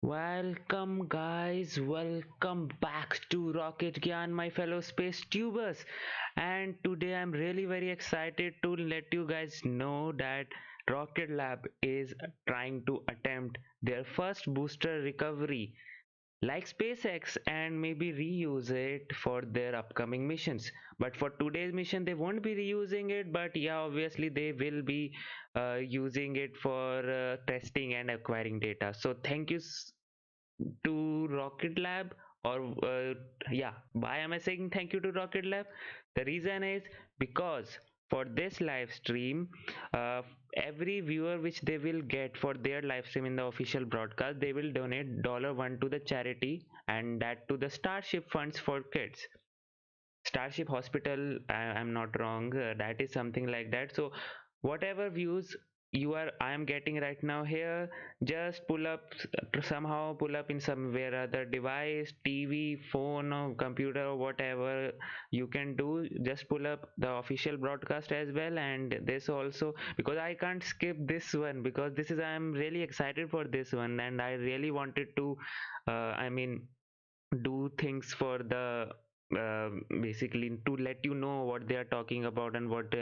Welcome guys, welcome back to Rocket Gyan, my fellow space tubers. And today I'm really very excited to let you guys know that Rocket Lab is trying to attempt their first booster recovery like SpaceX and maybe reuse it for their upcoming missions. But for today's mission, they won't be reusing it, but yeah, obviously they will be using it for testing and acquiring data. So thank you to Rocket Lab, or yeah, why am I saying thank you to Rocket Lab? The reason is because for this live stream, uh, every viewer which they will get for their live stream in the official broadcast, they will donate $1 to the charity, and that to the Starship Funds for Kids. Starship Hospital, I'm not wrong, that is something like that. So whatever views I am getting right now here, just pull up, somehow pull up in somewhere other device, TV, phone or computer or whatever you can do, just pull up the official broadcast as well. And this also, because I can't skip this one, because this is, I'm really excited for this one, and I really wanted to I mean do things for the basically to let you know what they are talking about and what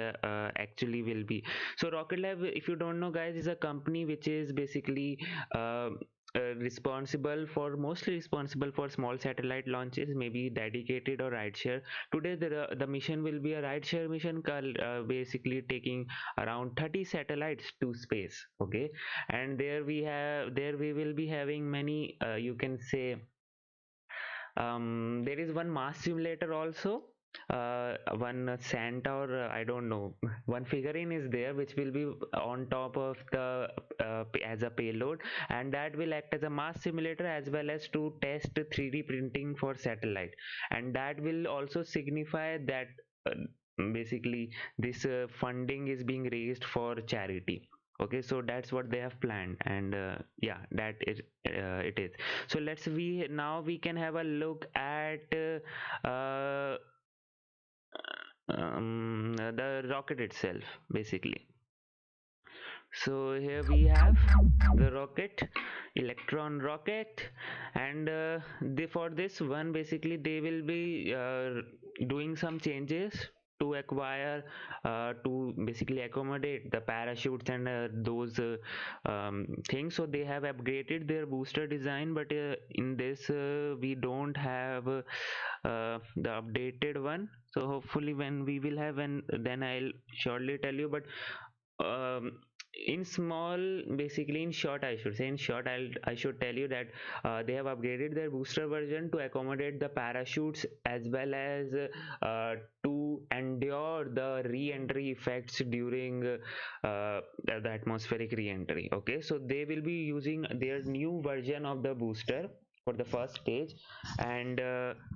actually will be. So Rocket Lab, if you don't know guys, is a company which is basically mostly responsible for small satellite launches, maybe dedicated or rideshare. Today the mission will be a rideshare mission called basically taking around 30 satellites to space. Okay, and there we will be having many you can say there is one mass simulator also, one Santa, or I don't know, one figurine is there which will be on top of the as a payload, and that will act as a mass simulator as well as to test 3D printing for satellite. And that will also signify that basically this funding is being raised for charity. Okay, so that's what they have planned. And yeah, that is it is. So we can have a look at the rocket itself basically. So here we have the rocket, Electron Rocket. And for this one basically they will be doing some changes to acquire to basically accommodate the parachutes and those things. So they have upgraded their booster design, but in this we don't have the updated one. So hopefully when we will have, and then I'll surely tell you. But um, in small, basically in short, I should say, in short, I should tell you that they have upgraded their booster version to accommodate the parachutes as well as to endure the re-entry effects during the atmospheric re-entry. Okay, so they will be using their new version of the booster for the first stage. And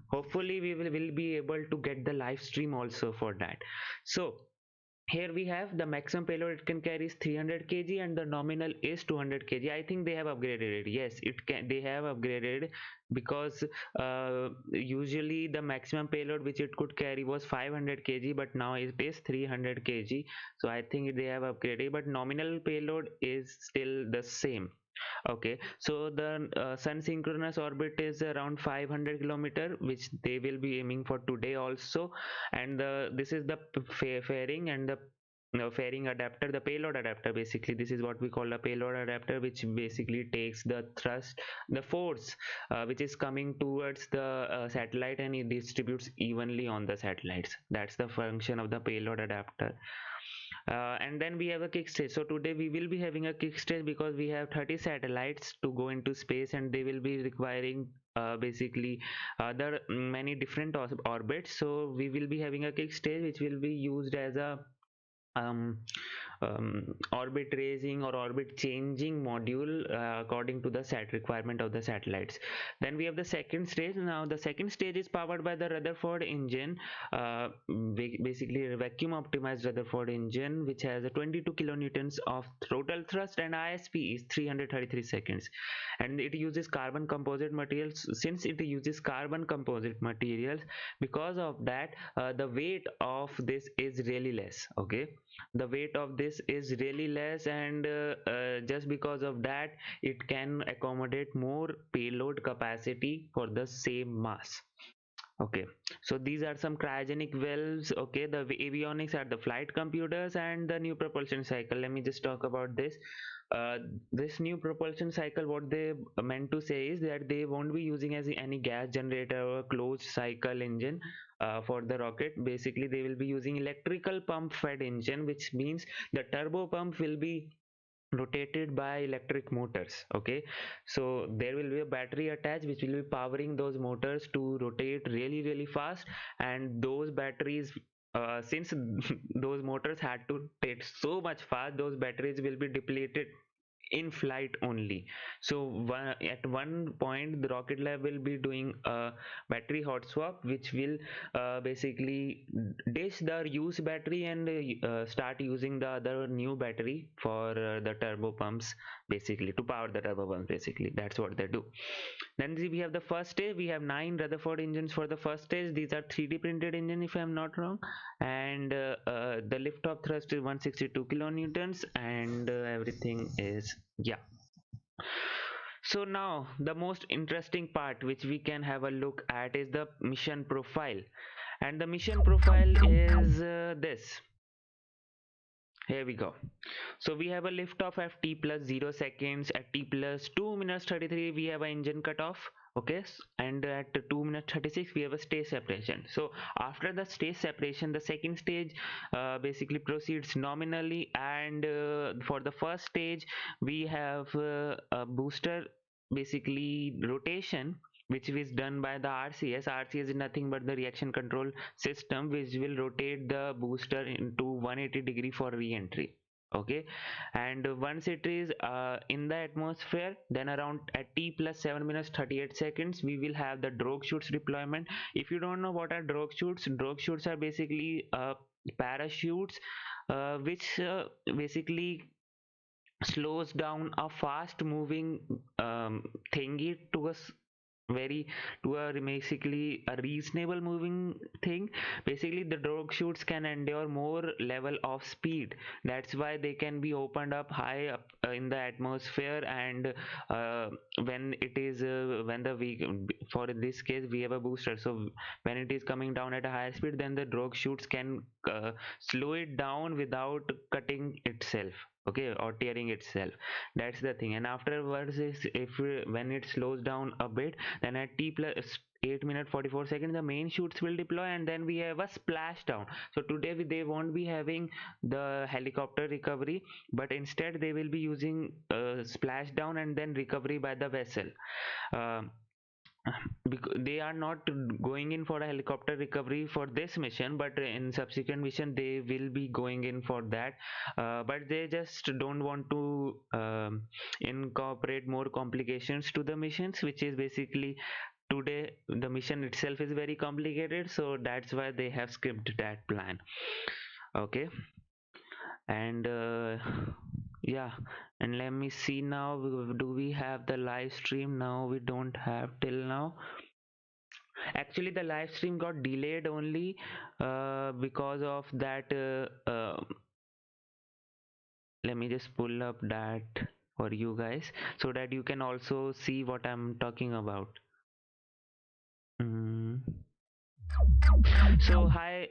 hopefully we will be able to get the live stream also for that. So here we have the maximum payload it can carry is 300 kg, and the nominal is 200 kg. I think they have upgraded it. Yes, they have upgraded, because usually the maximum payload which it could carry was 500 kg, but now it is 300 kg. So I think they have upgraded, but nominal payload is still the same. Okay, so the sun-synchronous orbit is around 500 kilometer, which they will be aiming for today also. And this is the fairing and the fairing adapter, the payload adapter. Basically, this is what we call a payload adapter, which basically takes the thrust, the force which is coming towards the satellite, and it distributes evenly on the satellites. That's the function of the payload adapter. And then we have a kickstage. So today we will be having a kickstage because we have 30 satellites to go into space, and they will be requiring basically other many different orbits. So we will be having a kickstage which will be used as a um orbit raising or orbit changing module according to the set requirement of the satellites. Then we have the second stage. Now the second stage is powered by the Rutherford engine, basically a vacuum optimized Rutherford engine, which has a 22 kilonewtons of total thrust, and ISP is 333 seconds. And it uses carbon composite materials. Since it uses carbon composite materials, because of that, the weight of this is really less. Okay, the weight of this is really less, and just because of that, it can accommodate more payload capacity for the same mass. Okay, so these are some cryogenic valves. Okay, the avionics are the flight computers and the new propulsion cycle. Let me just talk about this. This new propulsion cycle, what they meant to say is that they won't be using as any gas generator or closed cycle engine for the rocket. Basically, they will be using electrical pump fed engine, which means the turbo pump will be rotated by electric motors. Okay, so there will be a battery attached which will be powering those motors to rotate really really fast, and those batteries, since those motors had to rotate so much fast, those batteries will be depleted in flight only. So at one point the rocket lab will be doing a battery hot swap, which will basically dish the used battery and start using the other new battery for the turbo pumps, basically to power the turbo pumps. Basically that's what they do. Then we have the first stage. We have 9 Rutherford engines for the first stage. These are 3D printed engine, if I'm not wrong, and the liftoff thrust is 162 kilonewtons, and everything is, yeah. So now the most interesting part which we can have a look at is the mission profile, and the mission profile is this. Here we go. So we have a liftoff at t plus 0 seconds. At t plus 2 minutes 33 we have an engine cutoff. Okay, and at 2 minutes 36 we have a stage separation. So after the stage separation, the second stage basically proceeds nominally, and for the first stage we have a booster basically rotation, which is done by the RCS. RCS is nothing but the reaction control system, which will rotate the booster into 180-degree for re-entry. Okay, and once it is in the atmosphere, then around at t plus 7 minutes 38 seconds we will have the drogue chutes deployment. If you don't know what are drogue chutes are basically parachutes which basically slows down a fast moving thingy to a very to a basically a reasonable moving thing. Basically the drogue chutes can endure more level of speed. That's why they can be opened up high up in the atmosphere, and when it is when the we for this case we have a booster, so when it is coming down at a higher speed, then the drogue chutes can slow it down without cutting itself, okay, or tearing itself. That's the thing. And afterwards is if when it slows down a bit, then at t plus 8 minute 44 seconds the main chutes will deploy, and then we have a splashdown. So today they won't be having the helicopter recovery, but instead they will be using splashdown and then recovery by the vessel. uh, because they are not going in for a helicopter recovery for this mission, but in subsequent mission they will be going in for that. But they just don't want to incorporate more complications to the missions, which is basically today the mission itself is very complicated, so that's why they have skipped that plan. Okay, and yeah, and let me see now, do we have the live stream? Now we don't have till now. Actually the live stream got delayed only because of that let me just pull up that for you guys so that you can also see what I'm talking about. mm. So hi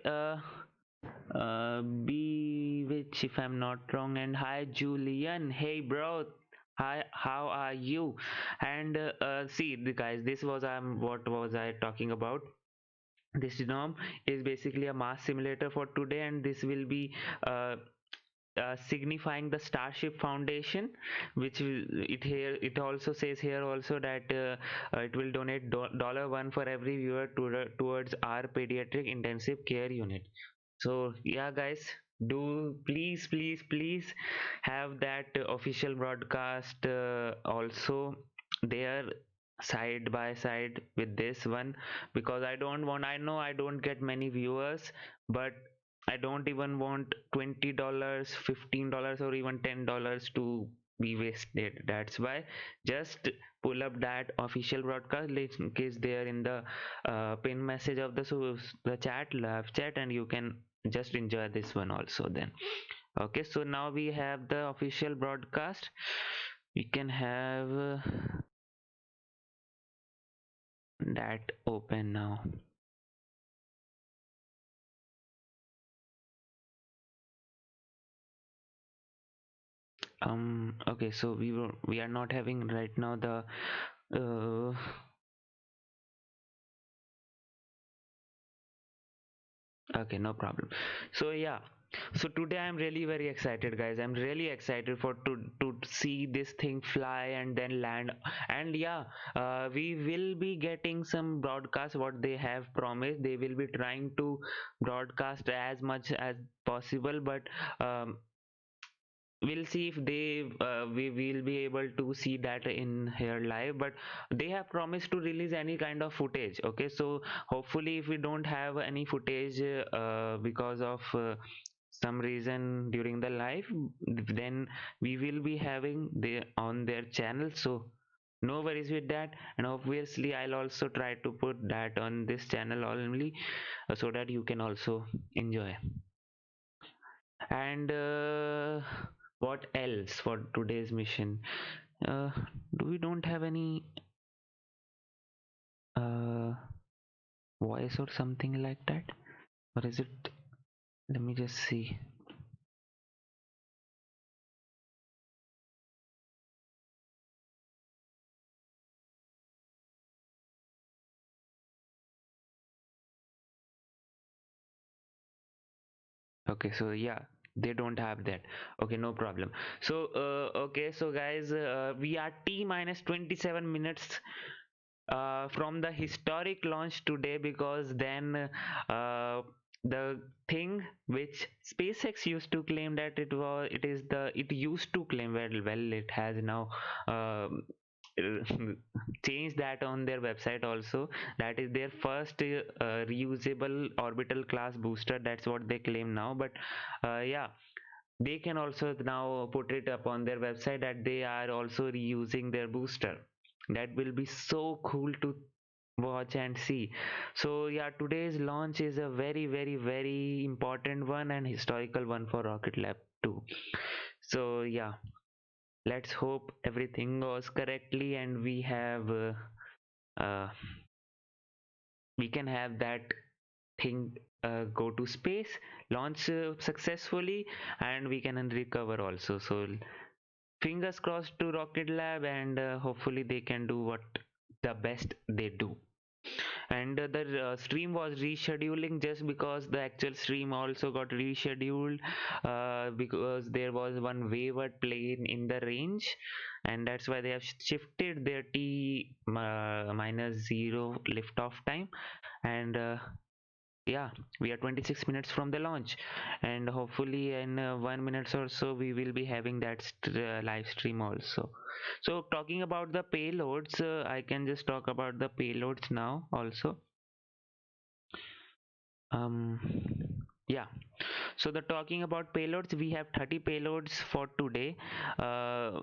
B which, if I'm not wrong, and hi Julian, hey bro, hi, how are you? And see the guys, this was what was I talking about. This Gnome is basically a mass simulator for today, and this will be signifying the Starship Foundation, which it here it also says here also that it will donate $1 for every viewer towards our pediatric intensive care unit. So yeah guys, do please have that official broadcast also there side by side with this one, because I don't want, I know I don't get many viewers, but I don't even want $20, $15, or even $10 to be wasted. That's why just pull up that official broadcast link is there in the pin message of the the chat, live chat, and you can just enjoy this one also then. Okay, so now we have the official broadcast. We can have that open now. Okay, so we are not having right now the uh, okay, no problem. So yeah, so today I'm really very excited, guys. I'm really excited for to see this thing fly and then land. And yeah, we will be getting some broadcast what they have promised. They will be trying to broadcast as much as possible, but we'll see if they we will be able to see that in here live. But they have promised to release any kind of footage. Okay, so hopefully if we don't have any footage because of some reason during the live, then we will be having the on their channel, so no worries with that. And obviously I'll also try to put that on this channel only, so that you can also enjoy. And what else for today's mission? uh, do we don't have any uh, voice or something like that, or is it? Let me just see. Okay, so yeah, they don't have that. Okay, no problem. So okay, so guys, we are t minus 27 minutes from the historic launch today, because then the thing which SpaceX used to claim that it is the it used to claim, well it has now changed that on their website also, that is their first reusable orbital class booster. That's what they claim now. But yeah, they can also now put it up on their website that they are also reusing their booster. That will be so cool to watch and see. So yeah, today's launch is a very important one and historical one for Rocket Lab too. So yeah, let's hope everything goes correctly and uh, we can have that thing go to space, launch successfully, and we can recover also. So fingers crossed to Rocket Lab, and hopefully they can do what the best they do. And the stream was rescheduling just because the actual stream also got rescheduled because there was one wayward plane in the range, and that's why they have shifted their t minus 0 liftoff time. And yeah, we are 26 minutes from the launch, and hopefully in 1 minute or so we will be having that live stream also. So talking about the payloads, I can just talk about the payloads now also. um yeah, so the talking about payloads, we have 30 payloads for today. uh,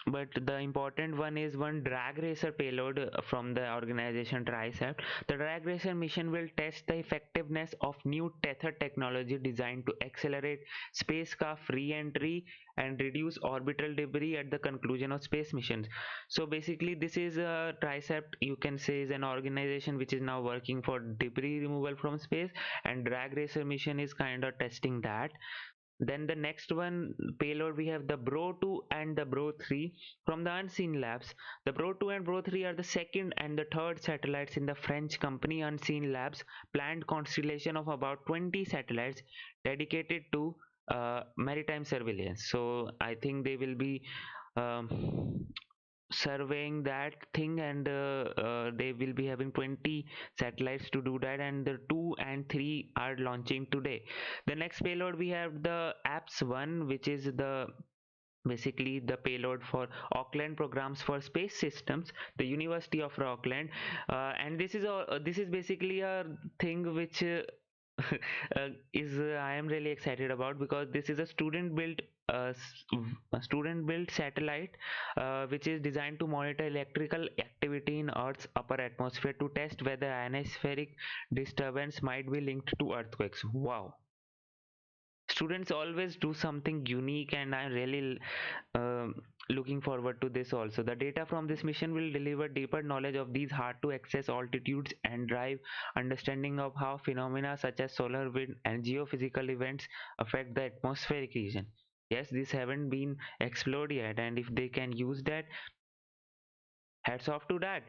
but the important one is one DRAGRACER payload from the organization TRICEP. The DRAGRACER mission will test the effectiveness of new tether technology designed to accelerate spacecraft re-entry and reduce orbital debris at the conclusion of space missions. So basically this is a TRICEP, you can say, is an organization which is now working for debris removal from space, and DRAGRACER mission is kind of testing that. Then the next one payload, we have the Bro 2 and the Bro 3 from the Unseen Labs. The Bro 2 and Bro 3 are the second and the third satellites in the French company Unseen Labs planned constellation of about 20 satellites dedicated to maritime surveillance. So I think they will be um, surveying that thing, and they will be having 20 satellites to do that, and the 2 and 3 are launching today. The next payload we have the apps one, which is the basically the payload for Auckland programs for space systems, the University of Auckland. And this is basically a thing which is I am really excited about, because this is a student built satellite which is designed to monitor electrical activity in Earth's upper atmosphere to test whether ionospheric disturbance might be linked to earthquakes. Wow, students always do something unique, and I'm really looking forward to this also. The data from this mission will deliver deeper knowledge of these hard to access altitudes and drive understanding of how phenomena such as solar wind and geophysical events affect the atmospheric region. Yes, these haven't been explored yet, and if they can use that, hats off to that.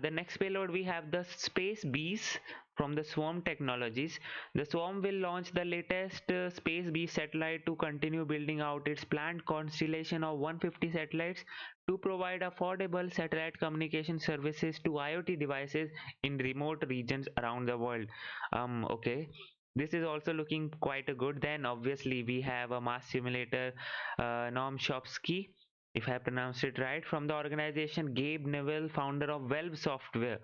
The next payload we have the Spacebees from the Swarm Technologies. The Swarm will launch the latest Spacebees satellite to continue building out its planned constellation of 150 satellites to provide affordable satellite communication services to IoT devices in remote regions around the world. Okay. This is also looking quite a good. Then obviously we have a mass simulator, Gnome Chompski, if I pronounced it right, from the organization Gabe Newell, founder of Valve Software.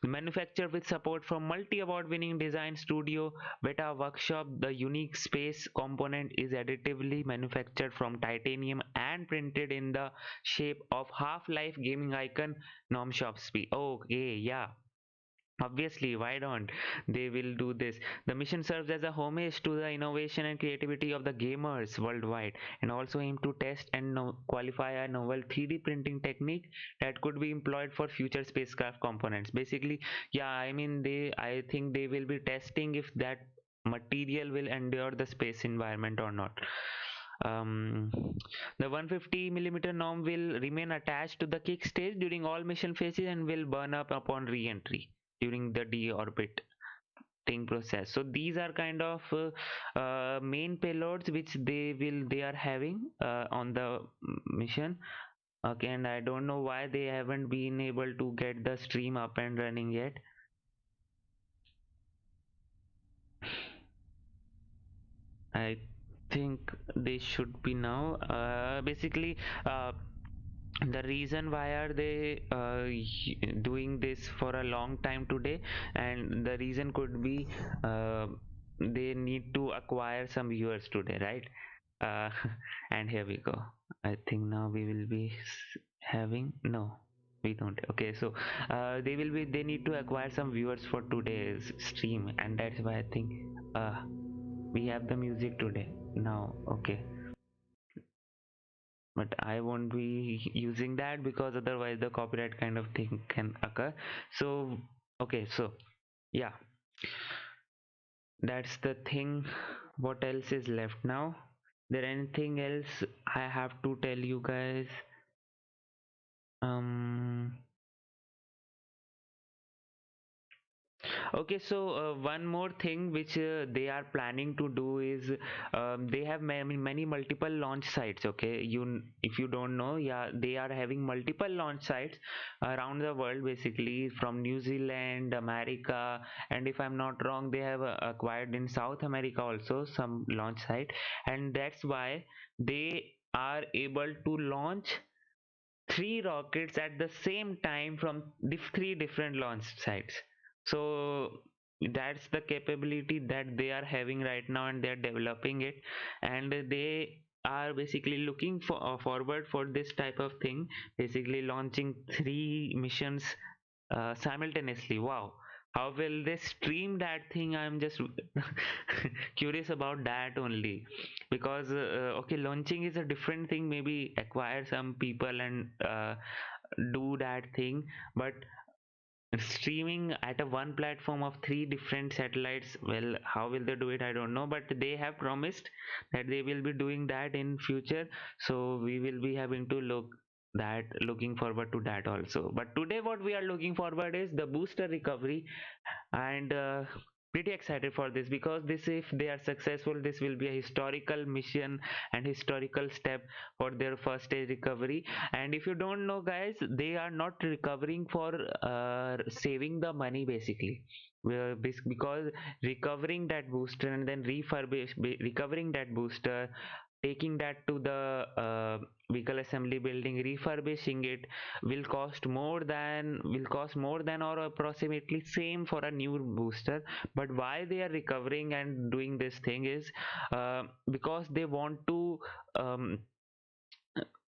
The manufacturer with support from multi-award winning design studio Beta Workshop, the unique space component is additively manufactured from titanium and printed in the shape of Half-Life gaming icon Gnome Chompski. Okay, yeah. Obviously, why don't they will do this? The mission serves as a homage to the innovation and creativity of the gamers worldwide, and also aim to test and qualify a novel 3D printing technique that could be employed for future spacecraft components. Basically, yeah, I mean I think they will be testing if that material will endure the space environment or not. Um, the 150 millimeter norm will remain attached to the kick stage during all mission phases and will burn up upon re-entry during the deorbiting process. So these are kind of main payloads which they are having on the mission. Okay, and I don't know why they haven't been able to get the stream up and running yet. I think they should be now. Basically, the reason why are they doing this for a long time today, and the reason could be they need to acquire some viewers today, right? uh, and here we go. I think now we will be having, no, we don't. Okay, so they need to acquire some viewers for today's stream, and that's why I think we have the music today now. Okay, but I won't be using that because otherwise the copyright kind of thing can occur. So okay, so yeah, that's the thing. What else is left now? There anything else I have to tell you guys? um Okay, so one more thing which they are planning to do is they have many multiple launch sites. Okay, if you don't know, yeah, they are having multiple launch sites around the world, basically from New Zealand, America, and if I'm not wrong, they have acquired in South America also some launch site, and that's why they are able to launch three rockets at the same time from three different launch sites. So that's the capability that they are having right now, and they're developing it, and they are basically looking forward for this type of thing, basically launching three missions simultaneously. Wow, how will they stream that thing? I'm just curious about that only, because okay, launching is a different thing, maybe acquire some people and do that thing, but streaming at a one platform of three different satellites, well, how will they do it? I don't know, but they have promised that they will be doing that in future, so we will be having to looking forward to that also. But today what we are looking forward is the booster recovery, and pretty excited for this, because this, if they are successful, this will be a historical mission and historical step for their first stage recovery. And if you don't know, guys, they are not recovering for saving the money basically. Because recovering that booster and then recovering that booster, taking that to the vehicle assembly building, refurbishing it, will cost more than or approximately same for a new booster. But why they are recovering and doing this thing is because they want to um,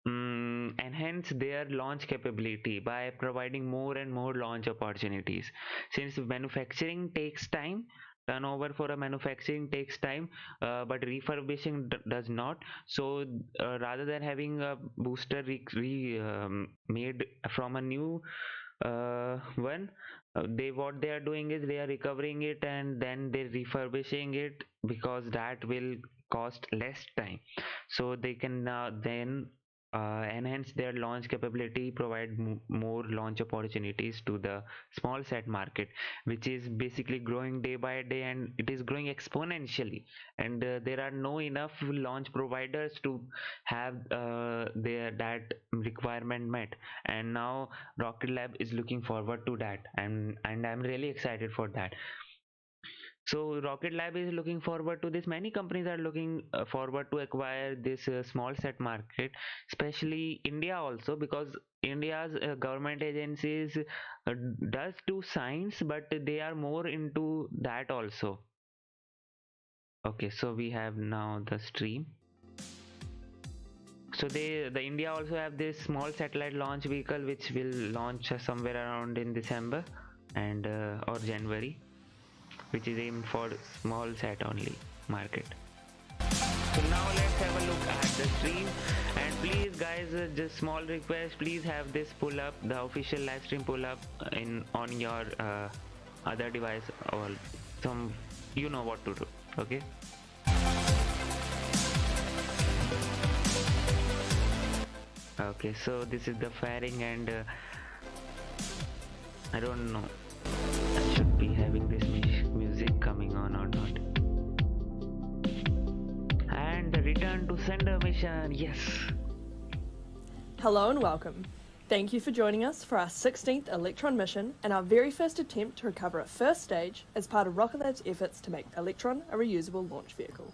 enhance their launch capability by providing more and more launch opportunities. Since manufacturing takes time, turnover for a manufacturing takes time, but refurbishing does not. So rather than having a booster made from a new one, what they are doing is they are recovering it and then they're refurbishing it, because that will cost less time. So they can then enhance their launch capability, provide more launch opportunities to the small set market, which is basically growing day by day, and it is growing exponentially. And there are no enough launch providers to have their that requirement met. And now Rocket Lab is looking forward to that, and I'm really excited for that. So Rocket Lab is looking forward to this. Many companies are looking forward to acquire this small set market, especially India also, because India's government agencies does do science, but they are more into that also. Okay, so we have now the stream. So the India also have this small satellite launch vehicle, which will launch somewhere around in December and or January, which is aimed for small sat only market. So now let's have a look at the stream. And please guys, just small request, please have this pull up, the official live stream pull up on your other device, or some, you know what to do. Okay. Okay, so this is the firing, and I don't know, I should be having this music coming on or not. And the return to sender mission, yes. Hello and welcome. Thank you for joining us for our 16th Electron mission and our very first attempt to recover a first stage as part of Rocket Lab's efforts to make Electron a reusable launch vehicle.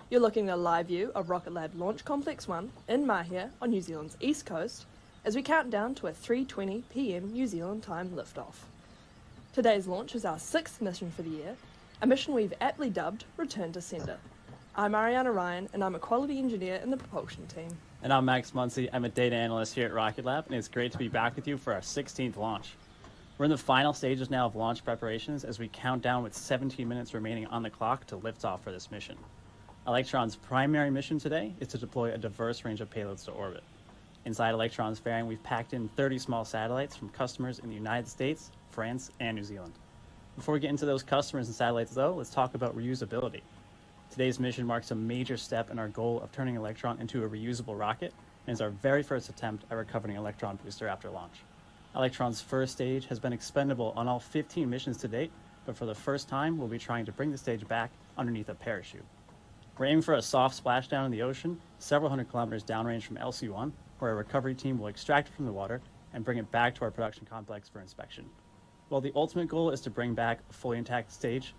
You're looking at a live view of Rocket Lab Launch Complex 1 in Mahia on New Zealand's east coast as we count down to a 3:20 PM New Zealand time liftoff. Today's launch is our 6th mission for the year, a mission we've aptly dubbed Return to Sender. I'm Ariana Ryan and I'm a quality engineer in the propulsion team. And I'm Max Muncy. I'm a data analyst here at Rocket Lab, and it's great to be back with you for our 16th launch. We're in the final stages now of launch preparations as we count down with 17 minutes remaining on the clock to lift off for this mission. Electron's primary mission today is to deploy a diverse range of payloads to orbit. Inside Electron's fairing, we've packed in 30 small satellites from customers in the United States, France, and New Zealand. Before we get into those customers and satellites, though, let's talk about reusability. Today's mission marks a major step in our goal of turning Electron into a reusable rocket, and is our very first attempt at recovering an Electron booster after launch. Electron's first stage has been expendable on all 15 missions to date, but for the first time, we'll be trying to bring the stage back underneath a parachute. We're aiming for a soft splashdown in the ocean, several hundred kilometers downrange from LC-1, where a recovery team will extract it from the water and bring it back to our production complex for inspection. While the ultimate goal is to bring back a fully intact stage,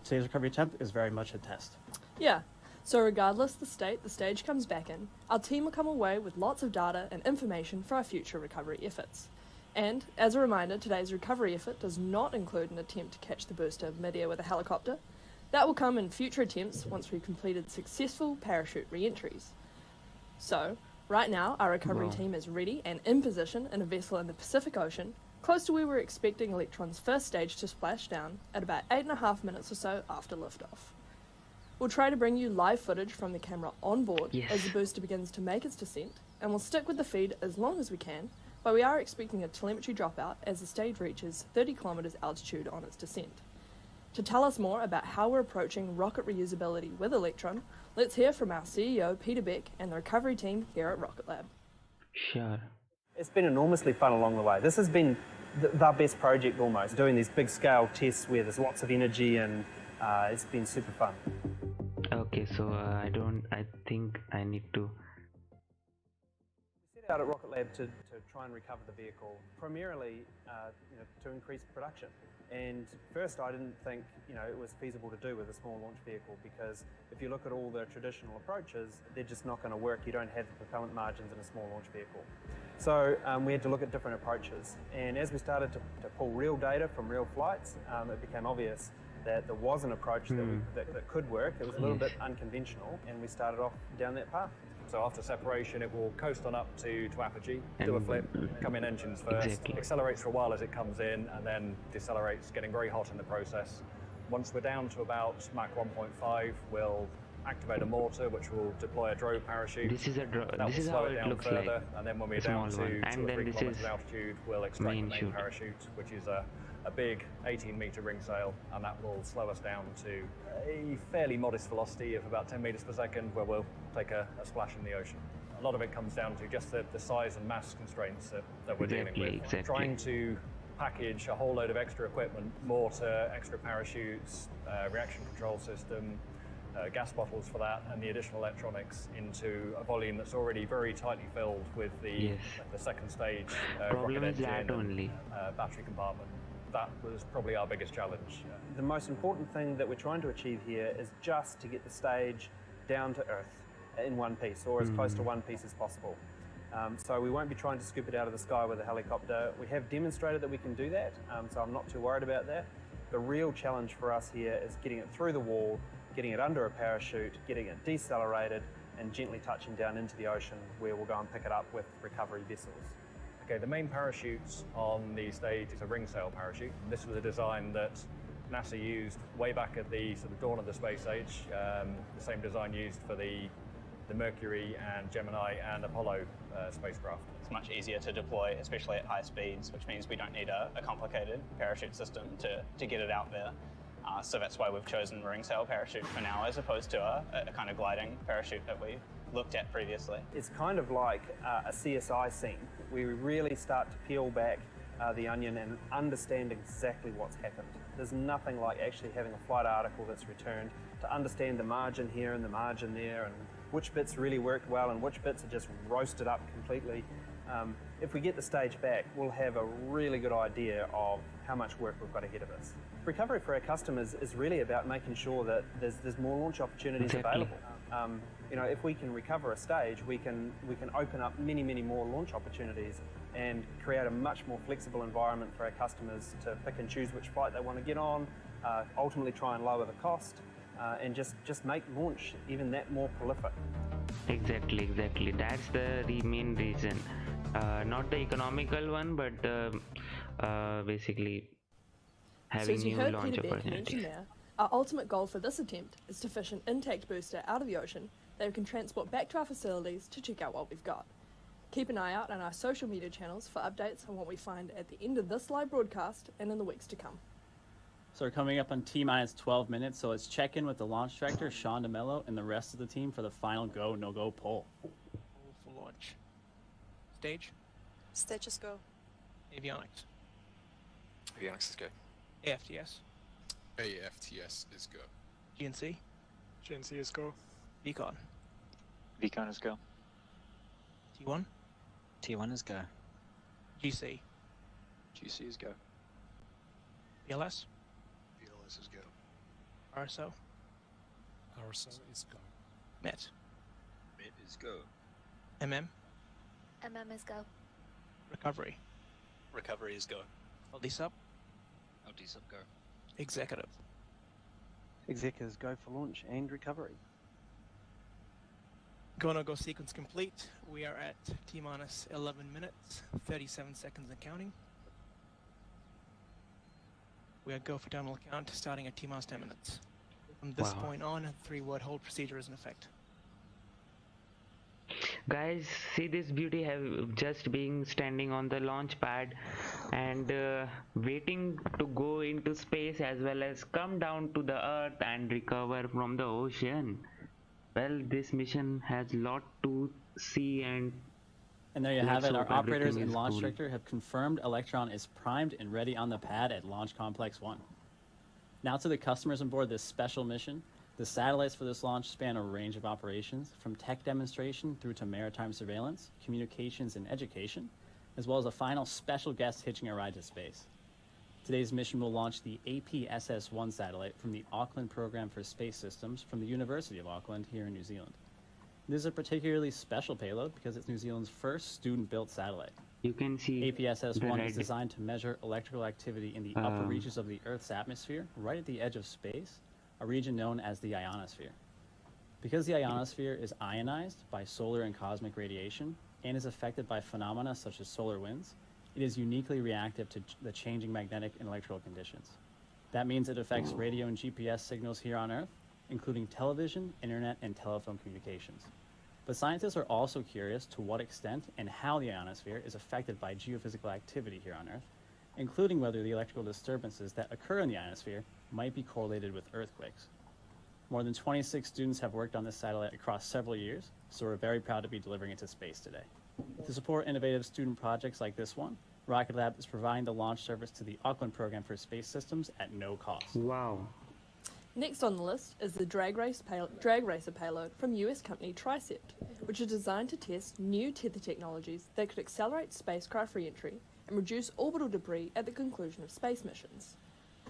today's recovery attempt is very much a test. Yeah, so regardless the state the stage comes back in, our team will come away with lots of data and information for our future recovery efforts. And, as a reminder, today's recovery effort does not include an attempt to catch the booster mid-air with a helicopter. That will come in future attempts once we've completed successful parachute re-entries. So, right now, our recovery team is ready and in position in a vessel in the Pacific Ocean, close to where we're expecting Electron's first stage to splash down at about 8.5 minutes or so after liftoff. We'll try to bring you live footage from the camera on board as the booster begins to make its descent, and we'll stick with the feed as long as we can, but we are expecting a telemetry dropout as the stage reaches 30 kilometers altitude on its descent. To tell us more about how we're approaching rocket reusability with Electron, let's hear from our CEO Peter Beck and the recovery team here at Rocket Lab. Sure. It's been enormously fun along the way. This has been the best project almost, doing these big scale tests where there's lots of energy and It's been super fun. Okay, so I think I need to. We set out at Rocket Lab to try and recover the vehicle, primarily to increase production. And first I didn't think it was feasible to do with a small launch vehicle, because if you look at all the traditional approaches, they're just not going to work. You don't have the propellant margins in a small launch vehicle. So we had to look at different approaches. And as we started to pull real data from real flights, it became obvious that there was an approach that could work. It was a little bit unconventional, and we started off down that path. So after separation, it will coast on up to apogee, do a flip, come in engines first, accelerates for a while as it comes in, and then decelerates, getting very hot in the process. Once we're down to about Mach 1.5, we'll activate a mortar, which will deploy a drone parachute. This is a This is how it looks further, like. and then when we're down to 2 or 3 kilometers altitude, we'll extract the main chute. parachute, which is a big 18-meter ring sail, and that will slow us down to a fairly modest velocity of about 10 meters per second, where we'll take a splash in the ocean. A lot of it comes down to just the size and mass constraints that we're dealing with. Exactly. Trying to package a whole load of extra equipment, mortar, extra parachutes, reaction control system, gas bottles for that, and the additional electronics into a volume that's already very tightly filled with the second stage Problem rocket is that engine only. and battery compartment. That was probably our biggest challenge. The most important thing that we're trying to achieve here is just to get the stage down to Earth in one piece, or as close to one piece as possible. So we won't be trying to scoop it out of the sky with a helicopter. We have demonstrated that we can do that, so I'm not too worried about that. The real challenge for us here is getting it through the wall, getting it under a parachute, getting it decelerated, and gently touching down into the ocean, where we'll go and pick it up with recovery vessels. Okay, the main parachute on the stage is a ring sail parachute. This was a design that NASA used way back at the sort of dawn of the space age. The same design used for the Mercury and Gemini and Apollo spacecraft. It's much easier to deploy, especially at high speeds, which means we don't need a complicated parachute system to get it out there. So that's why we've chosen ring sail parachute for now, as opposed to a kind of gliding parachute that we looked at previously. It's kind of like a CSI scene. We really start to peel back the onion and understand exactly what's happened. There's nothing like actually having a flight article that's returned to understand the margin here and the margin there, and which bits really worked well and which bits are just roasted up completely. If we get the stage back, we'll have a really good idea of how much work we've got ahead of us. Recovery for our customers is really about making sure that there's more launch opportunities available. If we can recover a stage, we can open up many more launch opportunities and create a much more flexible environment for our customers to pick and choose which flight they want to get on, ultimately try and lower the cost, and just make launch even that more prolific. Exactly. That's the main reason. Not the economical one, but basically So having as you new heard launch Peter Beck mention opportunities. there, our ultimate goal for this attempt is to fish an intact booster out of the ocean that we can transport back to our facilities to check out what we've got. Keep an eye out on our social media channels for updates on what we find at the end of this live broadcast and in the weeks to come. So we're coming up on T-minus 12 minutes, so let's check in with the launch director, Sean DeMello, and the rest of the team for the final go, no-go poll. For launch. Stage. Stages go. Avionics. Avionics is go. AFTS. AFTS is go. GNC. GNC is go. Beacon. Beacon is go. T1. T1 is go. GC. GC is go. BLS. BLS is go. RSO. RSO is go. MET. Mid is go. MM. MM is go. Recovery. Recovery is go. LD sub. LD sub go. Executive. Executives go for launch and recovery. Go no go sequence complete. We are at T-minus 11 minutes, 37 seconds and counting. We are go for terminal count starting at T-minus 10 minutes. From this point on, a 3-word hold procedure is in effect. Guys, see this beauty, have just being standing on the launch pad and waiting to go into space as well as come down to the earth and recover from the ocean. Well, this mission has lot to see, and there you have it. Our hope operators everything and is launch cool. director have confirmed Electron is primed and ready on the pad at Launch Complex 1. Now to the customers on board this special mission. The satellites for this launch span a range of operations, from tech demonstration through to maritime surveillance, communications, and education, as well as a final special guest hitching a ride to space. Today's mission will launch the APSS-1 satellite from the Auckland Program for Space Systems from the University of Auckland here in New Zealand. This is a particularly special payload because it's New Zealand's first student-built satellite. You can see APSS-1 is designed to measure electrical activity in the upper reaches of the Earth's atmosphere, right at the edge of space, a region known as the ionosphere. Because the ionosphere is ionized by solar and cosmic radiation and is affected by phenomena such as solar winds, it is uniquely reactive to the changing magnetic and electrical conditions. That means it affects radio and GPS signals here on Earth, including television, internet, and telephone communications. But scientists are also curious to what extent and how the ionosphere is affected by geophysical activity here on Earth, including whether the electrical disturbances that occur in the ionosphere might be correlated with earthquakes. More than 26 students have worked on this satellite across several years, so we're very proud to be delivering it to space today. To support innovative student projects like this one, Rocket Lab is providing the launch service to the Auckland Program for Space Systems at no cost. Wow. Next on the list is the DRAGRACER payload from US company Tricept, which is designed to test new tether technologies that could accelerate spacecraft re-entry and reduce orbital debris at the conclusion of space missions.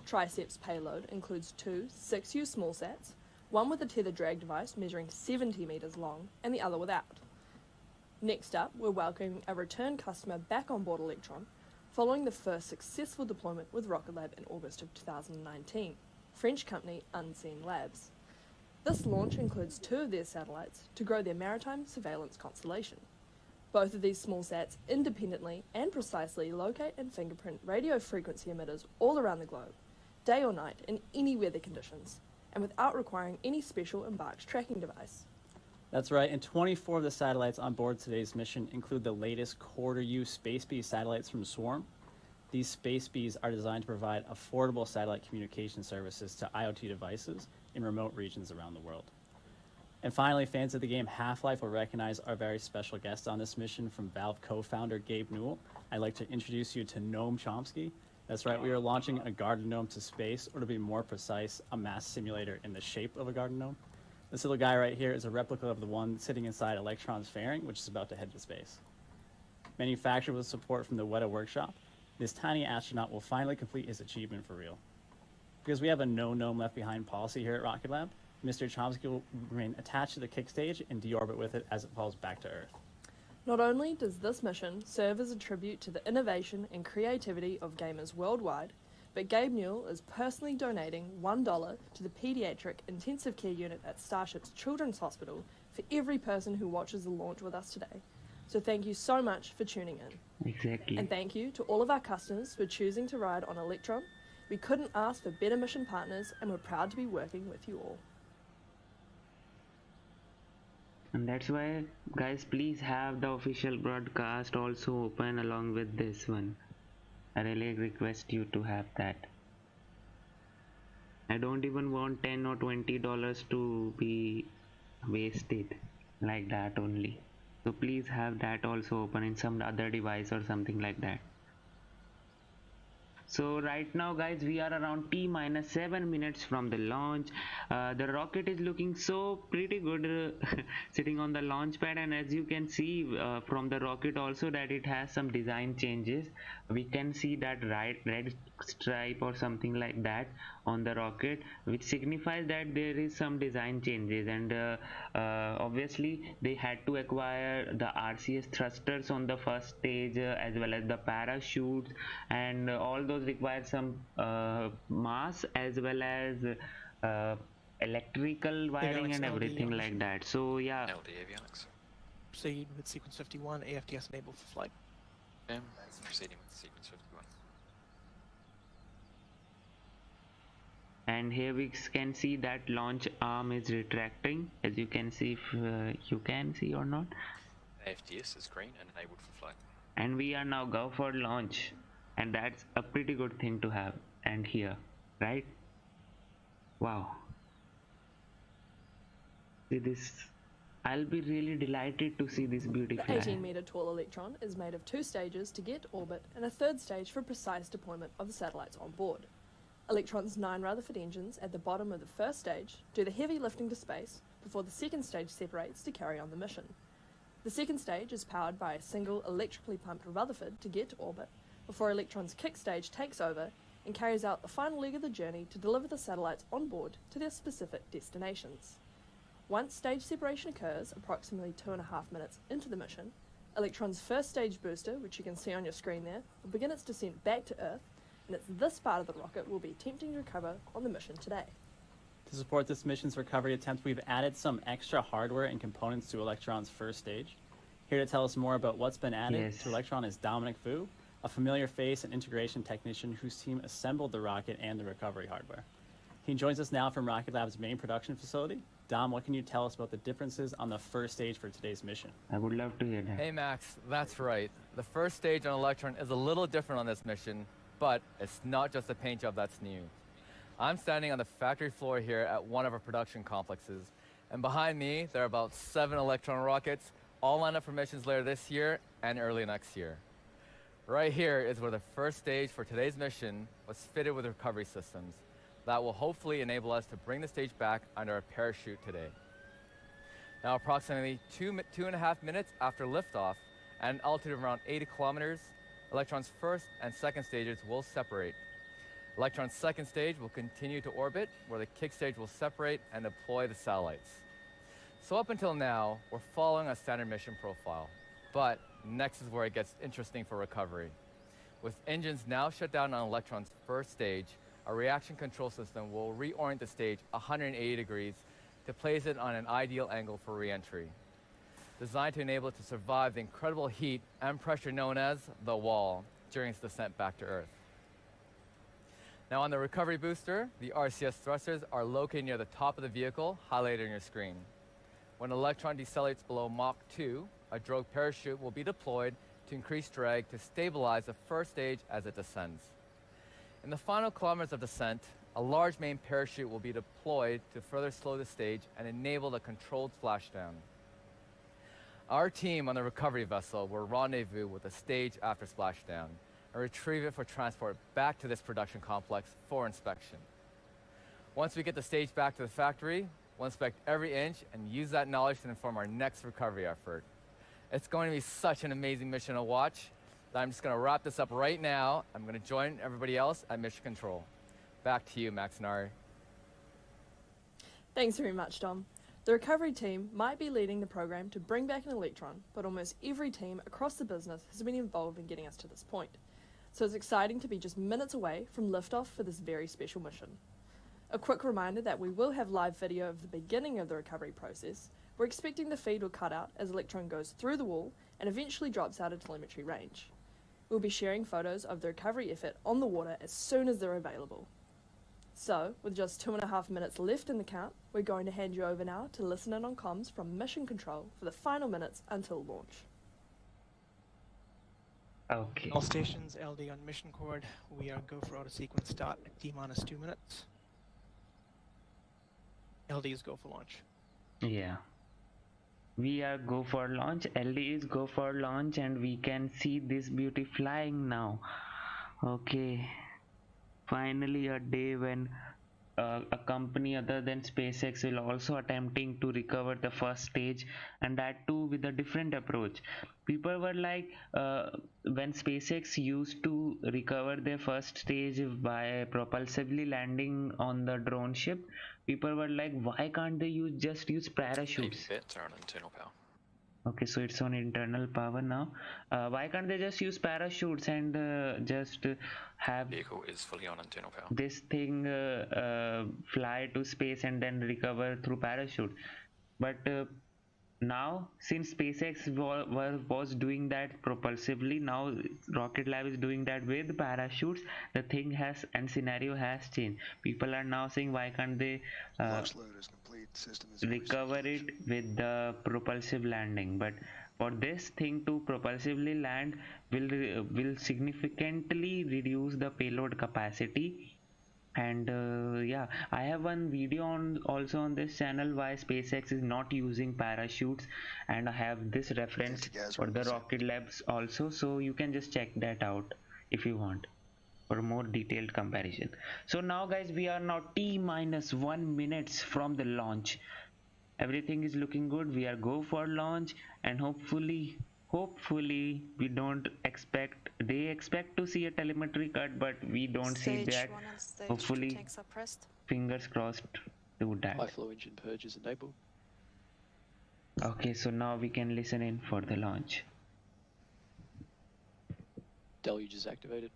Tricept's payload includes two 6U smallsats, one with a tether drag device measuring 70 meters long and the other without. Next up, we're welcoming a return customer back on board Electron, following the first successful deployment with Rocket Lab in August of 2019, French company Unseen Labs. This launch includes two of their satellites to grow their maritime surveillance constellation. Both of these smallsats independently and precisely locate and fingerprint radio frequency emitters all around the globe, day or night in any weather conditions, and without requiring any special embarked tracking device. That's right, and 24 of the satellites on board today's mission include the latest quarter-U Spacebees satellites from Swarm. These Spacebees are designed to provide affordable satellite communication services to IoT devices in remote regions around the world. And finally, fans of the game Half-Life will recognize our very special guest on this mission from Valve co-founder Gabe Newell. I'd like to introduce you to Gnome Chompski. That's right, we are launching a garden gnome to space, or to be more precise, a mass simulator in the shape of a garden gnome. This little guy right here is a replica of the one sitting inside Electron's fairing, which is about to head to space. Manufactured with support from the Weta workshop, this tiny astronaut will finally complete his achievement for real. Because we have a no gnome left behind policy here at Rocket Lab, Mr. Chompski will remain attached to the kickstage and deorbit with it as it falls back to Earth. Not only does this mission serve as a tribute to the innovation and creativity of gamers worldwide, but Gabe Newell is personally donating $1 to the Pediatric Intensive Care Unit at Starship's Children's Hospital for every person who watches the launch with us today. So thank you so much for tuning in. Exactly. And thank you to all of our customers for choosing to ride on Electron. We couldn't ask for better mission partners, and we're proud to be working with you all. And that's why, guys, please have the official broadcast also open along with this one. I really request you to have that. I don't even want $10 or $20 to be wasted like that only. So please have that also open in some other device or something like that. So right now, guys, we are around T-7 minutes from the launch. The rocket is looking so pretty good sitting on the launch pad, and as you can see from the rocket also that it has some design changes. We can see that red stripe or something like that on the rocket, which signifies that there is some design changes, and obviously they had to acquire the RCS thrusters on the first stage as well as the parachutes, and all those require some mass as well as electrical wiring and everything like that. So yeah, LD avionics. Proceed with sequence 51, AFTS enabled for flight. Proceeding with sequence 51. and here we can see that launch arm is retracting, as you can see, if you can see or not. AFTS is green and enabled for flight. And we are now go for launch, and that's a pretty good thing to have. And here, right? Wow. See this. I'll be really delighted to see this beautiful. The 18-metre tall Electron is made of 2 stages to get orbit and a 3rd stage for precise deployment of the satellites on board. Electron's 9 Rutherford engines at the bottom of the first stage do the heavy lifting to space before the second stage separates to carry on the mission. The second stage is powered by a single electrically pumped Rutherford to get to orbit before Electron's kickstage takes over and carries out the final leg of the journey to deliver the satellites on board to their specific destinations. Once stage separation occurs, approximately 2.5 minutes into the mission, Electron's first stage booster, which you can see on your screen there, will begin its descent back to Earth, and it's this part of the rocket we'll be attempting to recover on the mission today. To support this mission's recovery attempt, we've added some extra hardware and components to Electron's first stage. Here to tell us more about what's been added to Electron is Dominic Fu, a familiar face and integration technician whose team assembled the rocket and the recovery hardware. He joins us now from Rocket Lab's main production facility. Dom, what can you tell us about the differences on the first stage for today's mission? I would love to hear that. Hey Max, that's right. The first stage on Electron is a little different on this mission, but it's not just a paint job that's new. I'm standing on the factory floor here at one of our production complexes, and behind me there are about 7 Electron rockets, all lined up for missions later this year and early next year. Right here is where the first stage for today's mission was fitted with recovery systems that will hopefully enable us to bring the stage back under a parachute today. Now, approximately 2.5 minutes after liftoff at an altitude of around 80 kilometers, Electron's first and second stages will separate. Electron's second stage will continue to orbit, where the kick stage will separate and deploy the satellites. So up until now, we're following a standard mission profile, but next is where it gets interesting for recovery. With engines now shut down on Electron's first stage, a reaction control system will reorient the stage 180 degrees to place it on an ideal angle for re-entry, designed to enable it to survive the incredible heat and pressure known as the wall during its descent back to Earth. Now on the recovery booster, the RCS thrusters are located near the top of the vehicle, highlighted on your screen. When Electron decelerates below Mach 2, a drogue parachute will be deployed to increase drag to stabilize the first stage as it descends. In the final kilometers of descent, a large main parachute will be deployed to further slow the stage and enable the controlled splashdown. Our team on the recovery vessel will rendezvous with the stage after splashdown and retrieve it for transport back to this production complex for inspection. Once we get the stage back to the factory, we'll inspect every inch and use that knowledge to inform our next recovery effort. It's going to be such an amazing mission to watch that I'm just going to wrap this up right now. I'm going to join everybody else at Mission Control. Back to you, Max and Ari. Thanks very much, Dom. The recovery team might be leading the program to bring back an Electron, but almost every team across the business has been involved in getting us to this point. So it's exciting to be just minutes away from liftoff for this very special mission. A quick reminder that we will have live video of the beginning of the recovery process. We're expecting the feed will cut out as Electron goes through the wall and eventually drops out of telemetry range. We'll be sharing photos of the recovery effort on the water as soon as they're available. So, with just 2.5 minutes left in the count, we're going to hand you over now to listen in on comms from Mission Control for the final minutes until launch. Okay. All stations, LD on mission cord. We are go for auto sequence start at T-minus 2 minutes. LD is go for launch. Yeah. We are go for launch, LD is go for launch, and we can see this beauty flying now. Okay. Finally a day when a company other than SpaceX will also attempting to recover the first stage, and that too with a different approach. People were like, when SpaceX used to recover their first stage by propulsively landing on the drone ship, people were like, why can't they just use parachutes? Bits are on internal power. Okay, so it's on internal power now. Why can't they just use parachutes and just have Vehicle is fully on internal power. this thing fly to space and then recover through parachute? But now, since SpaceX was doing that propulsively, now Rocket Lab is doing that with parachutes. The thing has and scenario has changed. People are now saying, why can't they recover it with the propulsive landing? But for this thing to propulsively land will significantly reduce the payload capacity. And yeah, I have one video also on this channel why SpaceX is not using parachutes, and I have this reference for the Rocket Labs also, so you can just check that out if you want. for more detailed comparison. So now guys, we are now T-1 minutes from the launch. Everything is looking good. We are go for launch, and hopefully we don't expect, they expect to see a telemetry cut, but we don't see Stage that. 1 and stage 2 Hopefully, tanks are pressed. fingers crossed to that. High flow engine purge is enabled. Okay, so now we can listen in for the launch. Deluge is activated.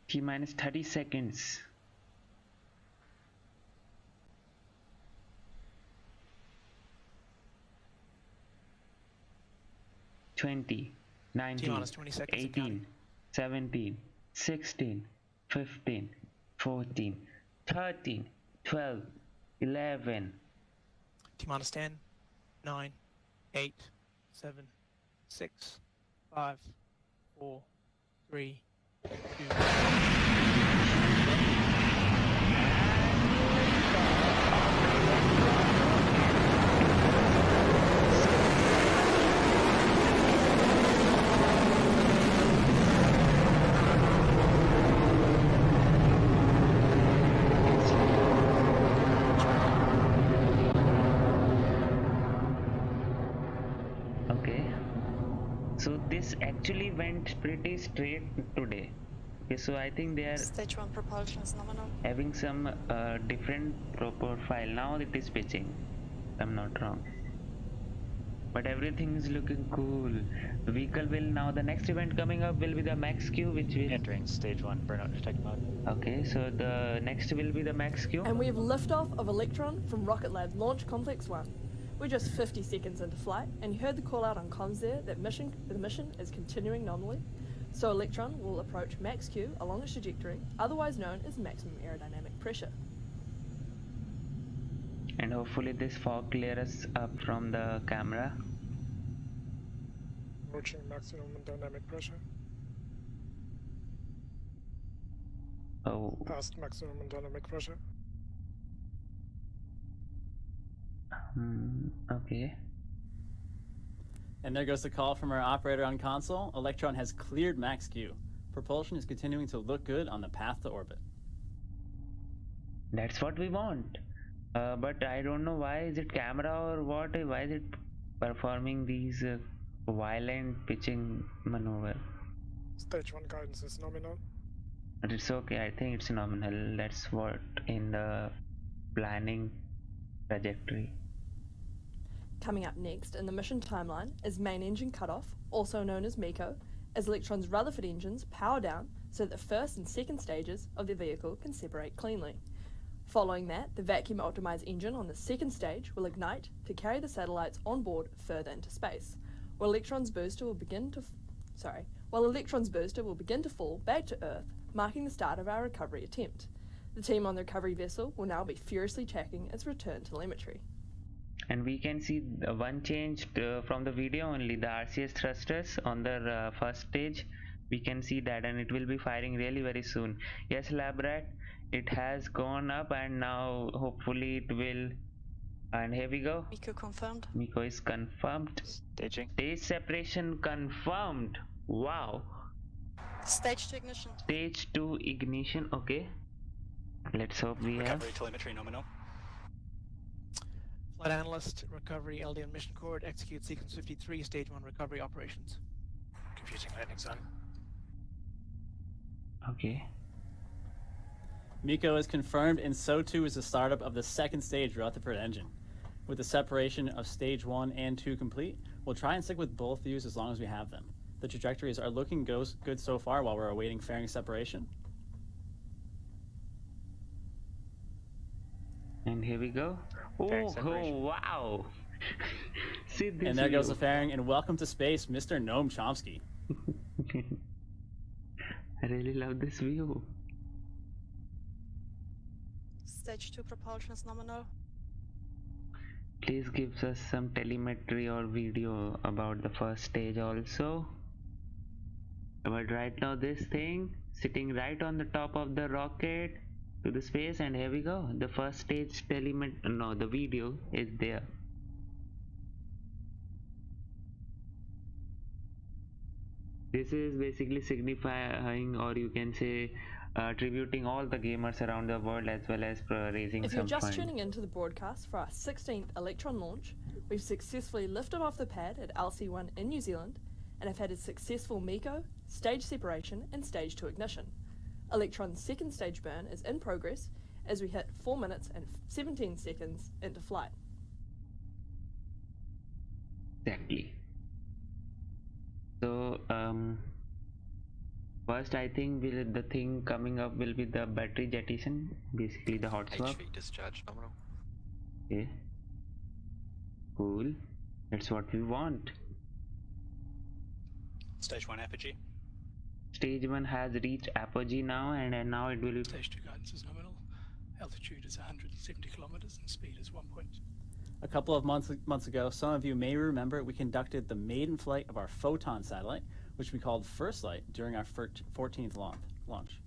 T-minus 30 seconds. Twenty, 19, T-minus 20 seconds. 18, 17, 16, 15, 14, 13, 12, 11. T-minus 10, 9, 8, 7, 6, 5, 4, 3, 2. Okay, so this actually went pretty straight today. Okay, so I think they are Stage 1 propulsion is nominal. having some different profile. Now it is pitching, I'm not wrong, but everything is looking cool. The vehicle will now, the next event coming up will be the max Q, which will Entering stage 1 burnout detect mode. okay, so the next will be the max Q. And we have liftoff of Electron from Rocket Lab Launch Complex 1. We're just 50 seconds into flight, and you heard the call out on comms there that the mission is continuing nominally. So Electron will approach max Q along its trajectory, otherwise known as maximum aerodynamic pressure. And hopefully this fog clears up from the camera. Approaching maximum dynamic pressure. Oh, Past maximum dynamic pressure. okay. And there goes the call from our operator on console. Electron has cleared max Q. Propulsion is continuing to look good on the path to orbit. That's what we want. But I don't know why is it camera or what, why is it performing these violent pitching maneuver. Stage 1 guidance is nominal. But it's okay, I think it's nominal. That's what in the planning trajectory. Coming up next in the mission timeline is main engine cutoff, also known as MECO, as Electron's Rutherford engines power down so that the first and second stages of the vehicle can separate cleanly. Following that, the vacuum optimized engine on the second stage will ignite to carry the satellites on board further into space, while Electron's booster will begin to fall back to Earth, marking the start of our recovery attempt. The team on the recovery vessel will now be furiously tracking its return telemetry. And we can see one change from the video only, the RCS thrusters on the first stage. We can see that, and it will be firing really very soon. Yes, Labrat, it has gone up, and now hopefully it will. And here we go. MECO confirmed. MECO is confirmed. Staging. Stage separation confirmed. Wow. Stage 2 ignition. Stage 2 ignition. Okay. Let's hope we have. Recovery telemetry nominal. Flight analyst, recovery, LDN mission cord, execute sequence 53, stage 1 recovery operations. Computing landing zone. Okay. MECO is confirmed, and so too is the startup of the second stage Rutherford engine. With the separation of stage 1 and 2 complete, we'll try and stick with both views as long as we have them. The trajectories are looking good so far while we're awaiting fairing separation. And here we go. Oh, wow. See this And there goes view. the fairing, and welcome to space, Mr. Gnome Chompski. I really love this view. Stage 2 propulsion is nominal. Please give us some telemetry or video about the first stage also. But right now this thing sitting right on the top of the rocket to the space, and here we go. The first stage the video is there. This is basically signifying, or you can say tributing all the gamers around the world, as well as raising If you're some just funds. tuning into the broadcast for our 16th Electron launch, we've successfully lifted off the pad at LC1 in New Zealand and have had a successful MECO, stage separation and stage 2 ignition. Electron's second stage burn is in progress as we hit 4 minutes and 17 seconds into flight. Exactly. So first I think the thing coming up will be the battery jettison, basically the hot swap. HV discharge nominal. Okay, cool, that's what we want. Stage 1 apogee. Stage 1 has reached apogee now, and now it will be... Stage 2 guidance is nominal. Altitude is 170 kilometers and speed is 1 point. A couple of months ago, some of you may remember we conducted the maiden flight of our Photon satellite, which we called First Light, during our 14th launch.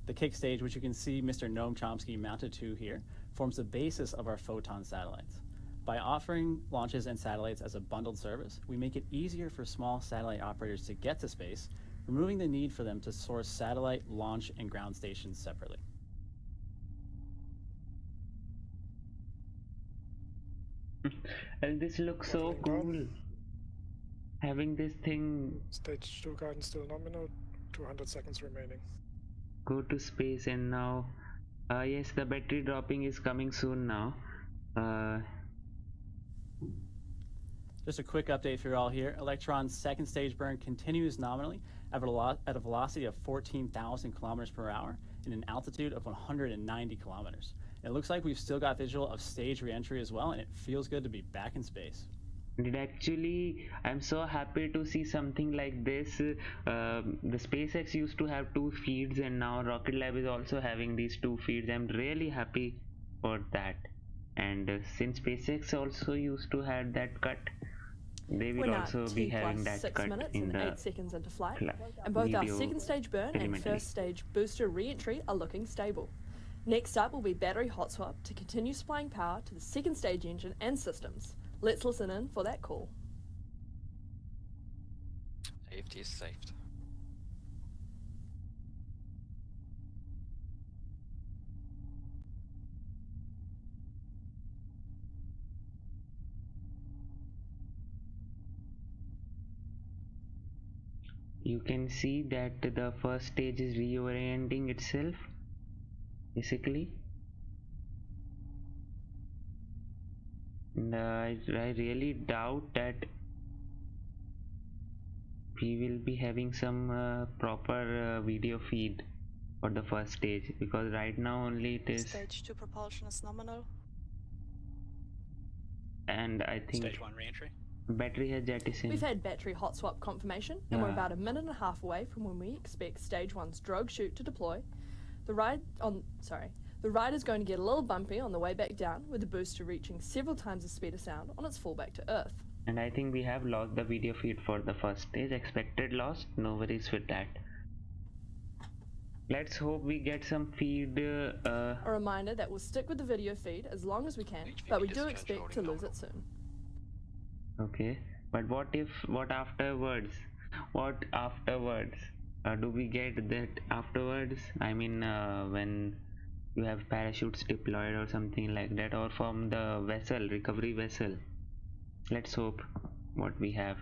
The kick stage, which you can see Mr. Gnome Chompski mounted to here, forms the basis of our Photon satellites. By offering launches and satellites as a bundled service, we make it easier for small satellite operators to get to space, removing the need for them to source satellite, launch, and ground stations separately. And this looks so cool. Having this thing... Stage 2 guidance still nominal, 200 seconds remaining. Go to space, and now... yes, the battery dropping is coming soon now. Just a quick update for you all here. Electron's second stage burn continues nominally at a velocity of 14,000 kilometers per hour and an altitude of 190 kilometers. It looks like we've still got visual of stage reentry as well, and it feels good to be back in space. It actually, I'm so happy to see something like this. The SpaceX used to have 2 feeds, and now Rocket Lab is also having these 2 feeds. I'm really happy for that. And since SpaceX also used to have that cut, they will also be having that 6 cut minutes in and the 8 seconds into flight, and both our second stage burn and first stage booster re-entry are looking stable. Next up will be battery hot swap to continue supplying power to the second stage engine and systems. Let's listen in for that call. AFT is saved. You can see that the first stage is reorienting itself, basically. And I really doubt that we will be having some proper video feed for the first stage, because right now only it is... Stage 2 propulsion is nominal. And I think... Stage 1 re-entry. Battery has jettisoned. We've had battery hot swap confirmation, and we're about a minute and a half away from when we expect stage 1's drogue chute to deploy. The ride is going to get a little bumpy on the way back down, with the booster reaching several times the speed of sound on its fall back to Earth. And I think we have lost the video feed for the first stage. Expected loss, no worries with that. Let's hope we get some feed. A reminder that we'll stick with the video feed as long as we can, but we do expect to lose it soon. Okay, but what afterwards? What afterwards? Do we get that afterwards? I mean, when you have parachutes deployed or something like that, or from the vessel, recovery vessel. Let's hope what we have.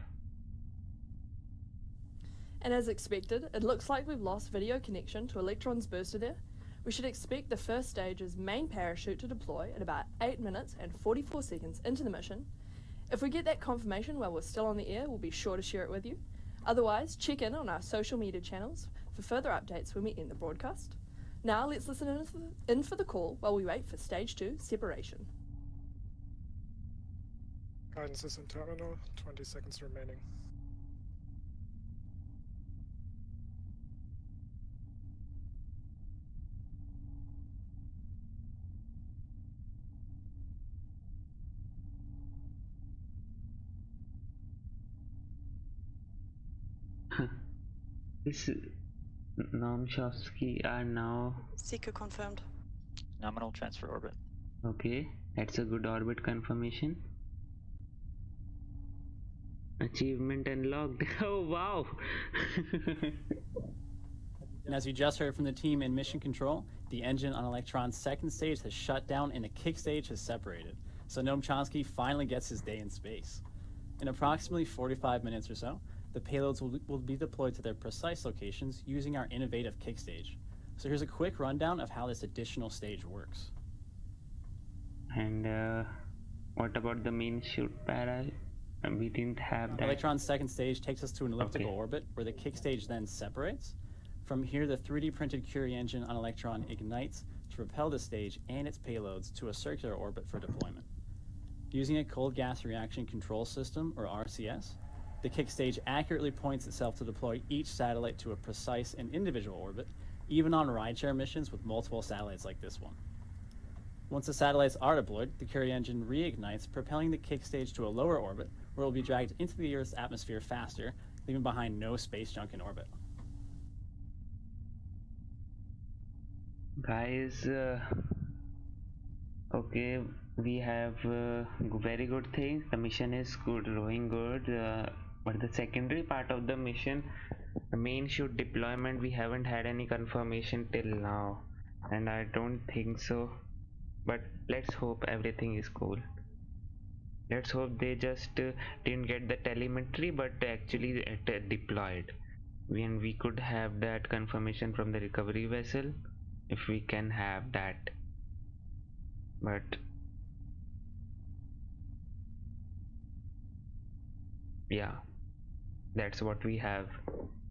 And as expected, it looks like we've lost video connection to Electron's booster there. We should expect the first stage's main parachute to deploy at about 8 minutes and 44 seconds into the mission. If we get that confirmation while we're still on the air, we'll be sure to share it with you. Otherwise, check in on our social media channels for further updates when we end the broadcast. Now let's listen in for the call while we wait for stage 2 separation. Guidance is in terminal, 20 seconds remaining. This Gnome Chompski are now... CQ confirmed. Nominal transfer orbit. Okay, that's a good orbit confirmation. Achievement unlocked. Oh wow. And as you just heard from the team in Mission Control, the engine on Electron's second stage has shut down and the kickstage has separated. So Gnome Chompski finally gets his day in space. In approximately 45 minutes or so, the payloads will be deployed to their precise locations using our innovative kickstage. So here's a quick rundown of how this additional stage works. And what about the main shoot pad? We didn't have that. Electron's second stage takes us to an elliptical orbit where the kickstage then separates. From here, the 3D printed Curie engine on Electron ignites to propel the stage and its payloads to a circular orbit for deployment. Using a cold gas reaction control system, or RCS, the kickstage accurately points itself to deploy each satellite to a precise and individual orbit, even on rideshare missions with multiple satellites like this one. Once the satellites are deployed, the Curie engine reignites, propelling the kickstage to a lower orbit where it will be dragged into the Earth's atmosphere faster, leaving behind no space junk in orbit. Guys, okay, we have very good things. The mission is good, going good, but the secondary part of the mission, the main shoot deployment, we haven't had any confirmation till now, and I don't think so, but let's hope everything is cool. Let's hope they just didn't get the telemetry but actually deployed. We could have that confirmation from the recovery vessel if we can have that, but yeah, that's what we have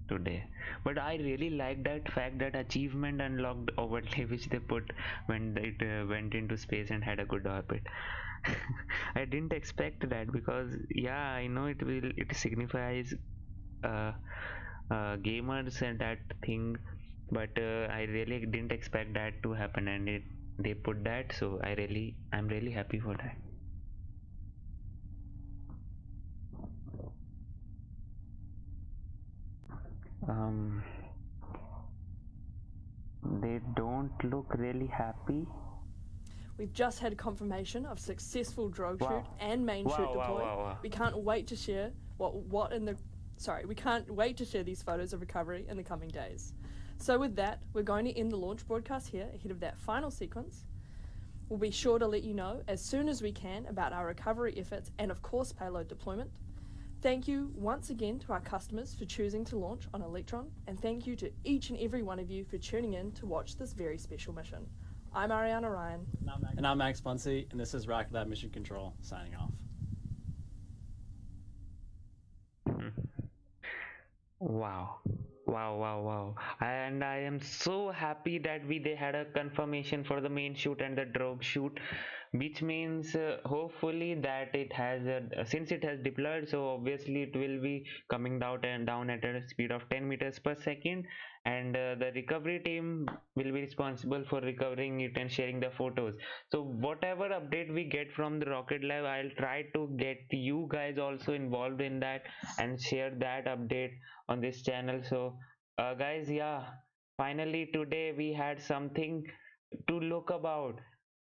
today. But I really like that fact that achievement unlocked overlay which they put when it went into space and had a good orbit. I didn't expect that because yeah, I know it signifies gamers and that thing, but I really didn't expect that to happen, and they put that, so I'm really happy for that. They don't look really happy. We've just had confirmation of successful drogue shoot and main shoot deploy. Wow. We can't wait to share we can't wait to share these photos of recovery in the coming days. So with that, we're going to end the launch broadcast here ahead of that final sequence. We'll be sure to let you know as soon as we can about our recovery efforts and of course payload deployment. Thank you once again to our customers for choosing to launch on Electron, and thank you to each and every one of you for tuning in to watch this very special mission. I'm Ariana Ryan. And I'm Max Bunsey, and this is Rocket Lab Mission Control signing off. Wow. And I am so happy that they had a confirmation for the main shoot and the drogue shoot, which means hopefully that it has since it has deployed, so obviously it will be coming down at a speed of 10 meters per second, and the recovery team will be responsible for recovering it and sharing the photos. So whatever update we get from the Rocket Lab, I'll try to get you guys also involved in that and share that update on this channel. So guys, yeah, finally today we had something to look about.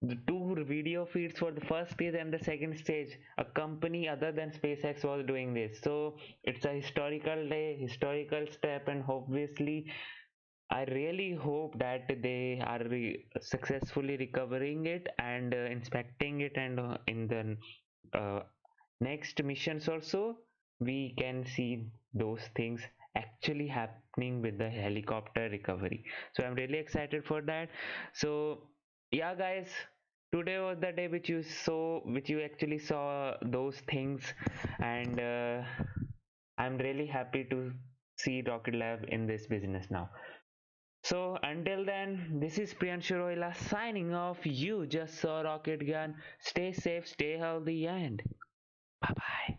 The two video feeds for the first stage and the second stage, a company other than SpaceX was doing this, so it's a historical day, historical step, and obviously I really hope that they are successfully recovering it and inspecting it, and in the next missions also we can see those things actually happening with the helicopter recovery. So I'm really excited for that. So yeah guys, today was the day which you actually saw those things, and I'm really happy to see Rocket Lab in this business now. So until then, this is Priyanshu Roila signing off. You just saw Rocket Gun. Stay safe, stay healthy, and bye bye.